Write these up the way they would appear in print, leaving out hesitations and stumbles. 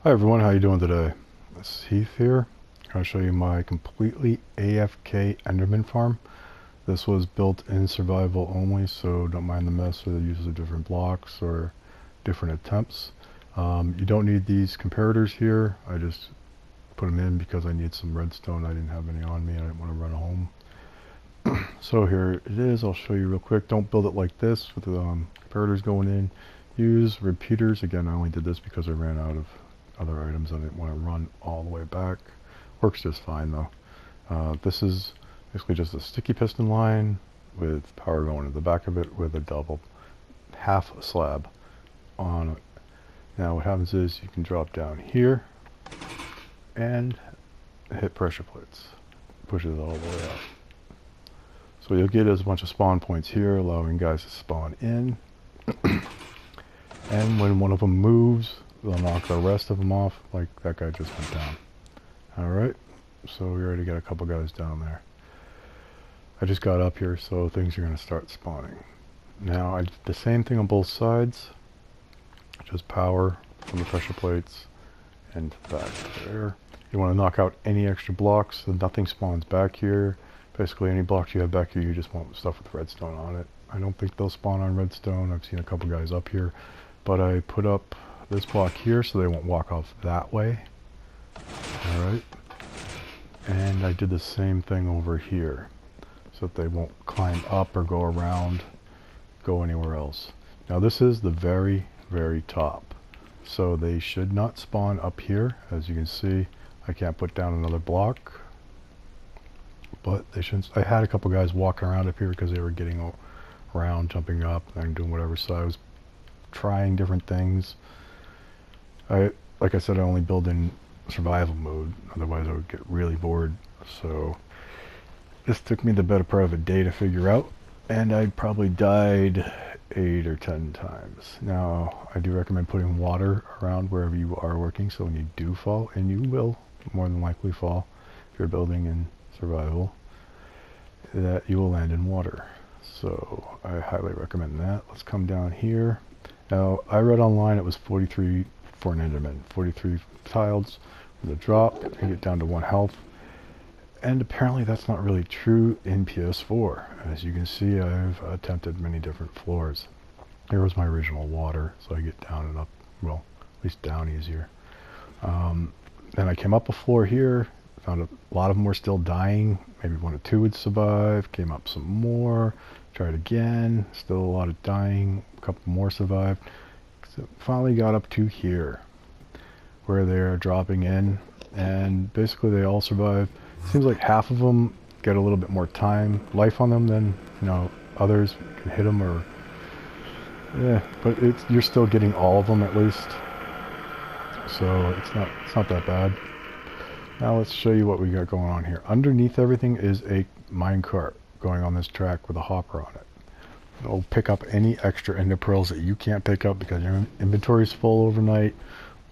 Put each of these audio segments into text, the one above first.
Hi everyone, how you doing today? This is Heath here. I'm going to show you my completely AFK Enderman farm. This was built in survival only, so don't mind the mess with the use of different blocks or different attempts. You don't need these comparators here. I just put them in because I need some redstone. I didn't have any on me. I didn't want to run home. So here it is. I'll show you real quick. Don't build it like this with the comparators going in. Use repeaters. Again, I only did this because I ran out of other items. I didn't want to run all the way back. Works just fine though. This is basically just a sticky piston line with power going to the back of it with a double half slab on it. Now what happens is you can drop down here and hit pressure plates. Pushes it all the way out. So what you'll get is a bunch of spawn points here, allowing guys to spawn in. And when one of them moves, they'll knock the rest of them off, like that guy just went down. Alright, so we already got a couple guys down there. I just got up here, so things are going to start spawning. Now, I did the same thing on both sides. Just power from the pressure plates and back there. You want to knock out any extra blocks, so nothing spawns back here. Basically, any blocks you have back here, you just want stuff with redstone on it. I don't think they'll spawn on redstone. I've seen a couple guys up here. But I put up this block here so they won't walk off that way. Alright. And I did the same thing over here, so that they won't climb up or go around, go anywhere else. Now this is the very, very top. So they should not spawn up here. As you can see, I can't put down another block. But they shouldn't. I had a couple guys walking around up here because they were getting around, jumping up, and doing whatever. So I was trying different things. Like I said, I only build in survival mode, otherwise I would get really bored. So this took me the better part of a day to figure out, and I probably died 8 or 10 times. Now I do recommend putting water around wherever you are working, so when you do fall, and you will more than likely fall if you're building in survival, that you will land in water. So I highly recommend that. Let's come down here. Now I read online it was 43 for an Enderman, 43 tiles with a drop and get down to 1 health. And apparently that's not really true in PS4. As you can see, I've attempted many different floors. Here was my original water, so I get down and up, well, at least down easier. Then I came up a floor here, found a lot of them were still dying. Maybe 1 or 2 would survive. Came up some more, tried again, still a lot of dying. A couple more survived. So finally got up to here, where they're dropping in, and basically they all survive. Seems like half of them get a little bit more life on them than, you know, others can hit them, or yeah, but you're still getting all of them at least, so it's not that bad. Now let's show you what we got going on here. Underneath everything is a minecart going on this track with a hopper on it. It'll pick up any extra ender pearls that you can't pick up because your inventory is full overnight,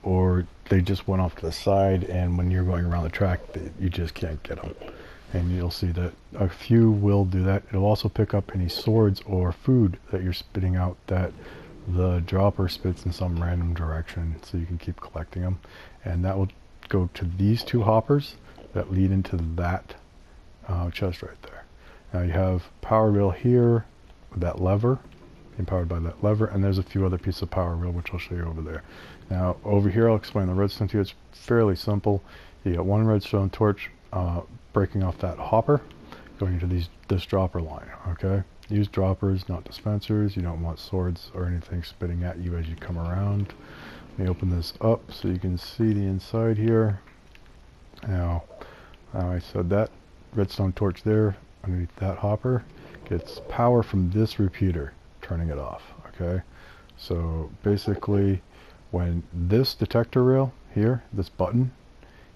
or they just went off to the side, and when you're going around the track, you just can't get them. And you'll see that a few will do that. It'll also pick up any swords or food that you're spitting out that the dropper spits in some random direction, so you can keep collecting them. And that will go to these 2 hoppers that lead into that chest right there. Now you have power rail here with that lever, being powered by that lever, and there's a few other pieces of power rail which I'll show you over there. Now over here I'll explain the redstone to you. It's fairly simple. You got 1 redstone torch breaking off that hopper, going into this dropper line. Okay, use droppers, not dispensers. You don't want swords or anything spitting at you as you come around. Let me open this up so you can see the inside here. Now I said that redstone torch there underneath that hopper gets power from this repeater turning it off. Okay, so basically when this detector rail here, this button,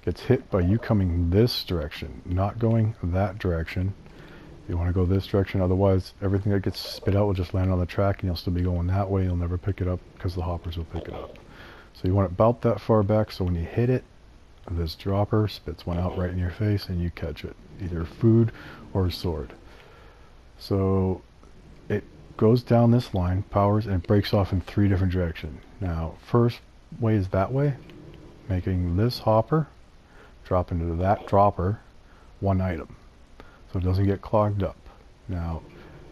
gets hit by you coming this direction, not going that direction, you want to go this direction, otherwise everything that gets spit out will just land on the track and you'll still be going that way. You'll never pick it up because the hoppers will pick it up. So you want it about that far back, so when you hit it, this dropper spits one out right in your face and you catch it, either food or a sword. So it goes down this line, powers, and it breaks off in 3 different directions. Now, first way is that way. making this hopper drop into that dropper one item, so it doesn't get clogged up. Now,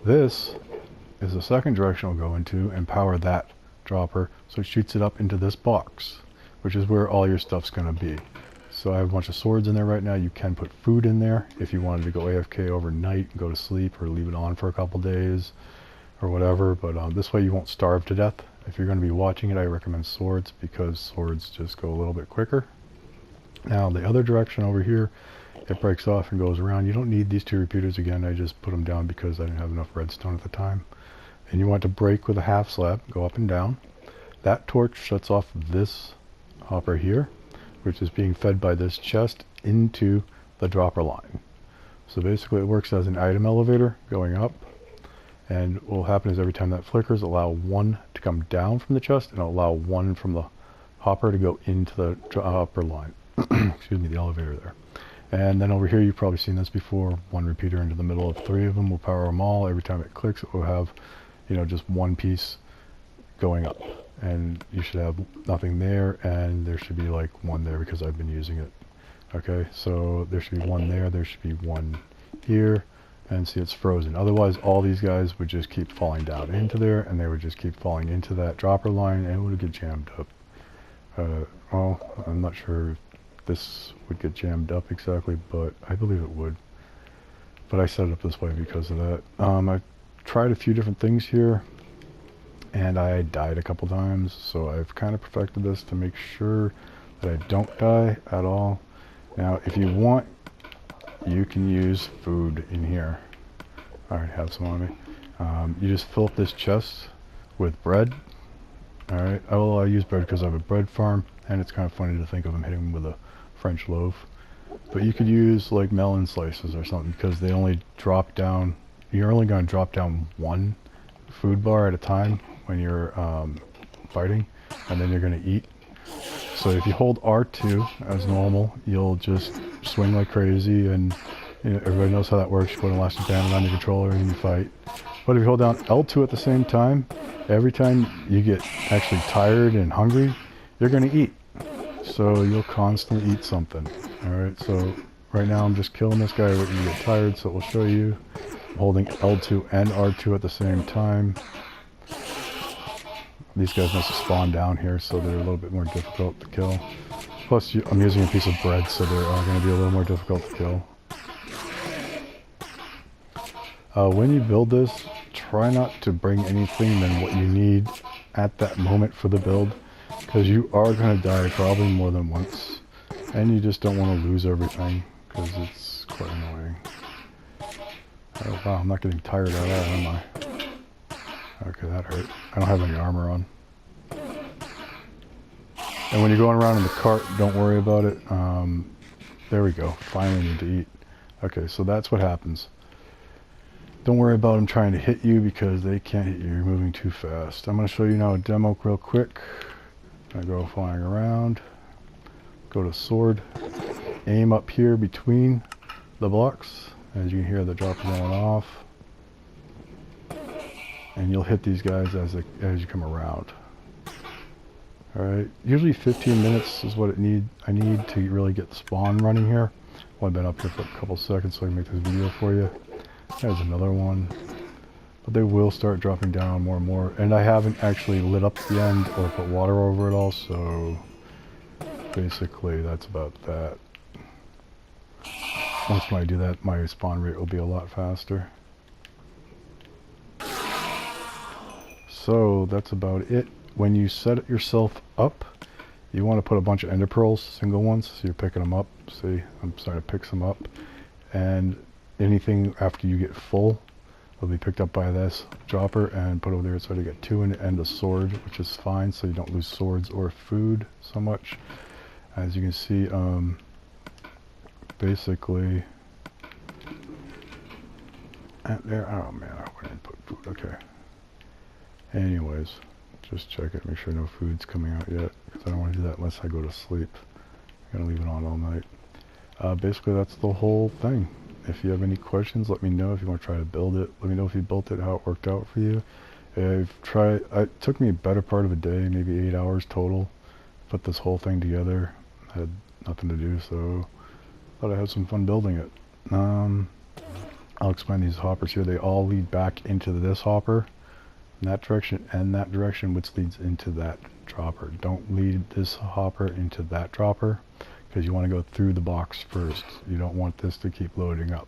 this is the second direction it'll go into and power that dropper, so it shoots it up into this box, which is where all your stuff's going to be. So I have a bunch of swords in there right now. You can put food in there if you wanted to go AFK overnight and go to sleep, or leave it on for a couple days or whatever, but this way you won't starve to death. If you're going to be watching it, I recommend swords, because swords just go a little bit quicker. Now the other direction over here, it breaks off and goes around. You don't need these two repeaters again. I just put them down because I didn't have enough redstone at the time. And you want to break with a half slab, go up and down. That torch shuts off this hopper here, which is being fed by this chest into the dropper line. So basically it works as an item elevator going up, and what will happen is every time that flickers, allow one to come down from the chest and allow one from the hopper to go into the dropper line. Excuse me, the elevator there. And then over here, you've probably seen this before, one repeater into the middle of three of them will power them all. Every time it clicks, it will have, you know, just one piece going up, and you should have nothing there, and there should be like one there because I've been using it. Okay, so there should be one there, there should be one here, and see, it's frozen. Otherwise, all these guys would just keep falling down into there, and they would just keep falling into that dropper line, and it would get jammed up. Well, I'm not sure if this would get jammed up exactly, but I believe it would. But I set it up this way because of that. I've tried a few different things here, and I died a couple times, so I've kind of perfected this to make sure that I don't die at all. Now, if you want, you can use food in here. I already have some on me. You just fill up this chest with bread. Alright, I use bread because I have a bread farm, and it's kind of funny to think of them hitting them with a French loaf. But you could use like melon slices or something, because they only drop down, you're only going to drop down one food bar at a time when you're fighting, and then you're going to eat. So if you hold R2 as normal, you'll just swing like crazy, and you know, everybody knows how that works. You put an elastic band on your controller and you fight. But if you hold down L2 at the same time, every time you get actually tired and hungry, you're going to eat. So you'll constantly eat something. Alright, so right now I'm just killing this guy when you get tired, so it will show you. I'm holding L2 and R2 at the same time. These guys must have spawned down here, so they're a little bit more difficult to kill. Plus, I'm using a piece of bread, so they're going to be a little more difficult to kill. When you build this, try not to bring anything than what you need at that moment for the build, because you are going to die probably more than once, and you just don't want to lose everything, because it's quite annoying. Oh wow, I'm not getting tired of that, am I? Okay, that hurt. I don't have any armor on. And when you're going around in the cart, don't worry about it. There we go. Finally need to eat. Okay, so that's what happens. Don't worry about them trying to hit you, because they can't hit you. You're moving too fast. I'm going to show you now a demo real quick. I go flying around. Go to sword. Aim up here between the blocks. As you can hear, the dropper going off. And you'll hit these guys as you come around. Alright, usually 15 minutes is what I need to really get the spawn running here. Well, I've been up here for a couple seconds so I can make this video for you. There's another one. But they will start dropping down more and more. And I haven't actually lit up the end or put water over it all, so basically that's about that. Once when I do that, my spawn rate will be a lot faster. So that's about it. When you set it yourself up, you want to put a bunch of ender pearls, single ones, so you're picking them up. See, I'm starting to pick some up. And anything after you get full will be picked up by this dropper and put over there, so to get two and a sword, which is fine, so you don't lose swords or food so much. As you can see, basically, there, oh man, I hope I didn't put food, okay. Anyways, just check it, make sure no food's coming out yet, because I don't want to do that unless I go to sleep. I'm going to leave it on all night. Basically, that's the whole thing. If you have any questions, let me know. If you want to try to build it, let me know if you built it, how it worked out for you. It took me a better part of a day, maybe 8 hours total, put this whole thing together. I had nothing to do, so thought I had some fun building it. I'll explain these hoppers here. They all lead back into this hopper in that direction and that direction, which leads into that dropper. Don't lead this hopper into that dropper because you want to go through the box first. You don't want this to keep loading up.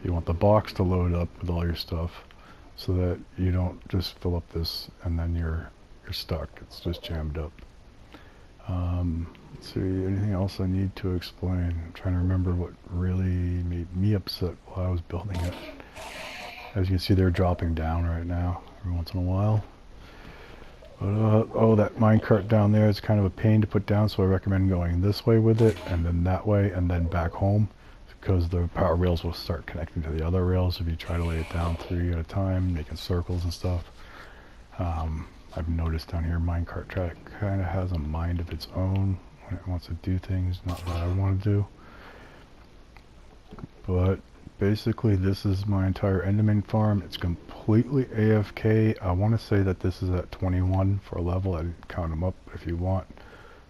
You want the box to load up with all your stuff so that you don't just fill up this and then you're stuck. It's just jammed up. Let's see, anything else I need to explain? I'm trying to remember what really made me upset while I was building it. As you can see, they're dropping down right now every once in a while. But, oh, that minecart down there is kind of a pain to put down, so I recommend going this way with it, and then that way, and then back home, because the power rails will start connecting to the other rails if you try to lay it down 3 at a time, making circles and stuff. I've noticed down here minecart track kind of has a mind of its own when it wants to do things, not what I want to do. But basically this is my entire Enderman farm. It's completely AFK. I want to say that this is at 21 for a level. I didn't count them up if you want.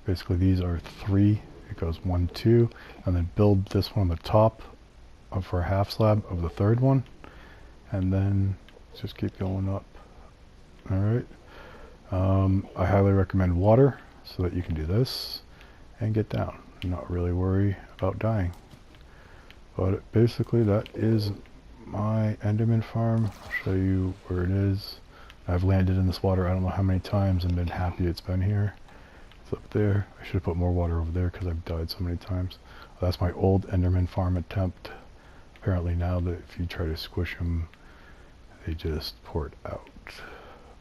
Basically these are 3. It goes 1, 2, and then build this one on the top for a half slab of the third one, and then just keep going up. Alright. I highly recommend water so that you can do this and get down and not really worry about dying. But basically that is my Enderman farm. I'll show you where it is. I've landed in this water I don't know how many times and been happy it's been here. It's up there. I should have put more water over there because I've died so many times. That's my old Enderman farm attempt. Apparently now that if you try to squish them, they just port out.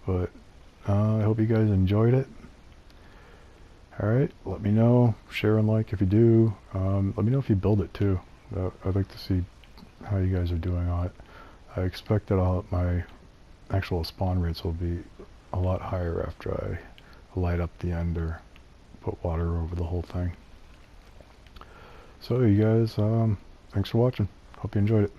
But I hope you guys enjoyed it. Alright, let me know, share and like if you do. Let me know if you build it too. I'd like to see how you guys are doing on it. I expect that my actual spawn rates will be a lot higher after I light up the end or put water over the whole thing. So you guys, thanks for watching. Hope you enjoyed it.